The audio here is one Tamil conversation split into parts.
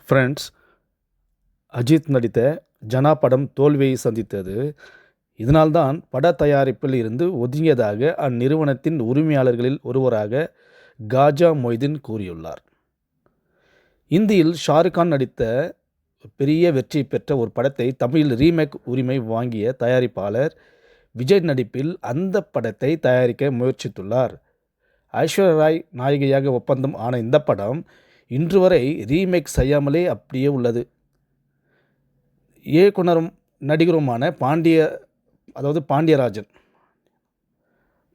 ஃப்ரெண்ட்ஸ், அஜித் நடித்த ஜனா படம் தோல்வியை சந்தித்தது. இதனால்தான் பட தயாரிப்பில் இருந்து ஒதுங்கியதாக அந்நிறுவனத்தின் உரிமையாளர்களில் ஒருவராக காஜா மொய்தீன் கூறியுள்ளார். இந்தியில் ஷாருக் கான் நடித்த பெரிய வெற்றி பெற்ற ஒரு படத்தை தமிழில் ரீமேக் உரிமை வாங்கிய தயாரிப்பாளர் விஜய் நடிப்பில் அந்த படத்தை தயாரிக்க முயற்சித்துள்ளார். ஐஸ்வர்யா ராய் நாயகியாக ஒப்பந்தம் ஆன இந்த படம் இன்று வரை ரீமேக் செய்யாமலே அப்படியே உள்ளது. இயக்குனரும் நடிகருமான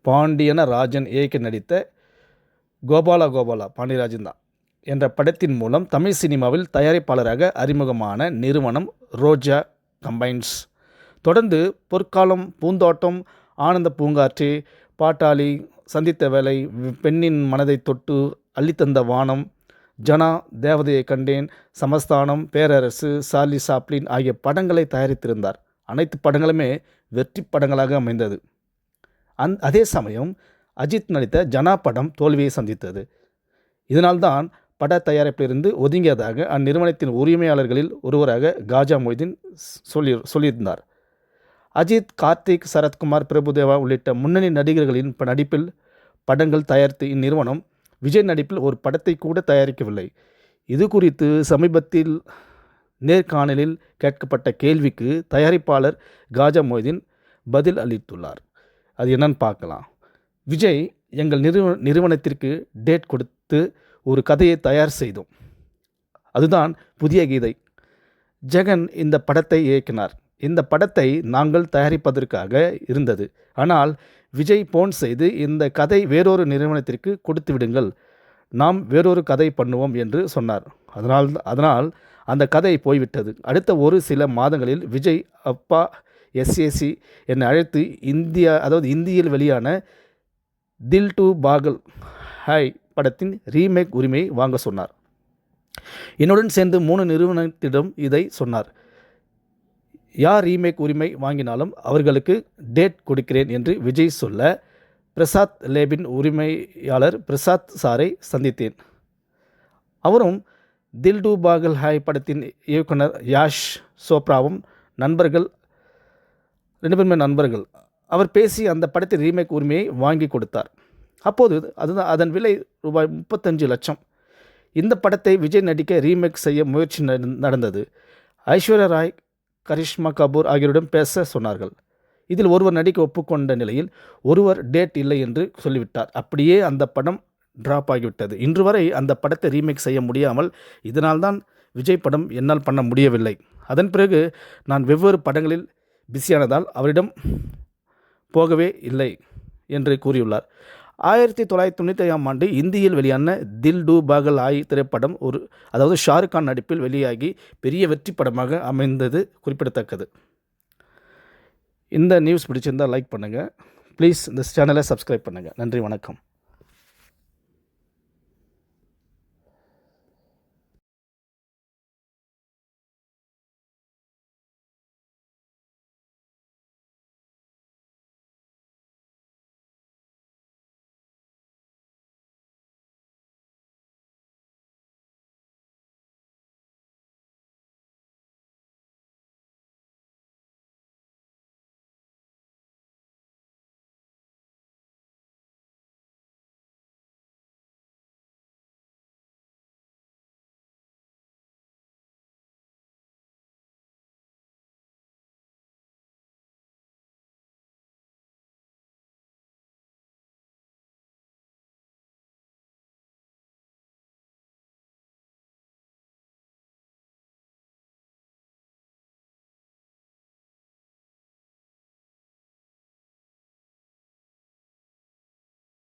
பாண்டியனராஜன் இயக்கி நடித்த கோபாலா பாண்டியராஜன் தான் என்ற படத்தின் மூலம் தமிழ் சினிமாவில் தயாரிப்பாளராக அறிமுகமான நிறுவனம் ரோஜா கம்பைன்ஸ். தொடர்ந்து பொற்காலம், பூந்தோட்டம், ஆனந்த பூங்காற்று, பாட்டாளி, சந்தித்த வேலை, பெண்ணின் மனதை தொட்டு, அள்ளித்தந்த வானம், ஜனா, தேவதையை கண்டேன், சமஸ்தானம், பேரரசு, சார்லி சாப்ளின் ஆகிய படங்களை தயாரித்திருந்தார். அனைத்து படங்களுமே வெற்றி படங்களாக அமைந்தது. அதே சமயம் அஜித் நடித்த ஜனா படம் தோல்வியை சந்தித்தது. இதனால்தான் பட தயாரிப்பிலிருந்து ஒதுங்கியதாக அந்நிறுவனத்தின் உரிமையாளர்களில் ஒருவராக காஜா மொய்தீன் சொல்லியிருந்தார். அஜித், கார்த்திக், சரத்குமார், பிரபுதேவா உள்ளிட்ட முன்னணி நடிகர்களின் நடிப்பில் படங்கள் தயாரித்து இந்நிறுவனம் விஜய் நடிப்பில் ஒரு படத்தை கூட தயாரிக்கவில்லை. இது குறித்து சமீபத்தில் நேர்காணலில் கேட்கப்பட்ட கேள்விக்கு தயாரிப்பாளர் காஜா மொய்தீன் பதில் அளித்துள்ளார். அது என்னன்னு பார்க்கலாம். விஜய், எங்கள் நிறுவனத்திற்கு டேட் கொடுத்து ஒரு கதையை தயார் செய்தோம். அதுதான் புதிய கீதை. ஜெகன் இந்த படத்தை இயக்கினார். இந்த படத்தை நாங்கள் தயாரிப்பதற்காக இருந்தது. ஆனால் விஜய் போன் செய்து இந்த கதை வேறொரு நிறுவனத்திற்கு கொடுத்து விடுங்கள், நாம் வேறொரு கதை பண்ணுவோம் என்று சொன்னார். அதனால் அந்த கதை போய்விட்டது. அடுத்த ஒரு சில மாதங்களில் விஜய் அப்பா SAC என்னை அழைத்து இந்தியில் வெளியான தில் டு பாகல் ஹாய் படத்தின் ரீமேக் உரிமையை வாங்க சொன்னார். என்னுடன் சேர்ந்து 3 நிறுவனத்திடம் இதை சொன்னார். யார் ரீமேக் உரிமை வாங்கினாலும் அவர்களுக்கு டேட் கொடுக்கிறேன் என்று விஜய் சொல்ல, பிரசாத் லேபின் உரிமையாளர் பிரசாத் சாரை சந்தித்தேன். அவரும் தில் டு பாகல் ஹாய் படத்தின் இயக்குனர் யாஷ் சோப்ராவும் நண்பர்கள், 2 பேருமே நண்பர்கள். அவர் பேசி அந்த படத்தின் ரீமேக் உரிமையை வாங்கி கொடுத்தார். அப்போது அதன் விலை ரூபாய் 35 லட்சம். இந்த படத்தை விஜய் நடிக்க ரீமேக் செய்ய முயற்சி நடந்தது. ஐஸ்வர்யா ராய், கரிஷ்மா கபூர் ஆகியோரிடம் பேச சொன்னார்கள். இதில் ஒருவர் நடிக்க ஒப்புக்கொண்ட நிலையில் ஒருவர் டேட் இல்லை என்று சொல்லிவிட்டார். அப்படியே அந்த படம் டிராப் ஆகிவிட்டது. இன்று வரை அந்த படத்தை ரீமேக் செய்ய முடியாமல், இதனால்தான் விஜய் படம் என்னால் பண்ண முடியவில்லை. அதன் பிறகு நான் வெவ்வேறு படங்களில் பிஸியானதால் அவரிடம் போகவே இல்லை என்று கூறியுள்ளார். 1995ஆம் ஆண்டு இந்தியில் வெளியான தில் டு பாகல் ஆய் திரைப்படம் ஷாருக் கான் நடிப்பில் வெளியாகி பெரிய வெற்றி படமாக அமைந்தது குறிப்பிடத்தக்கது. இந்த நியூஸ் பிடிச்சிருந்தால் லைக் பண்ணுங்கள். ப்ளீஸ் இந்த சேனலை சப்ஸ்கிரைப் பண்ணுங்கள். நன்றி, வணக்கம்.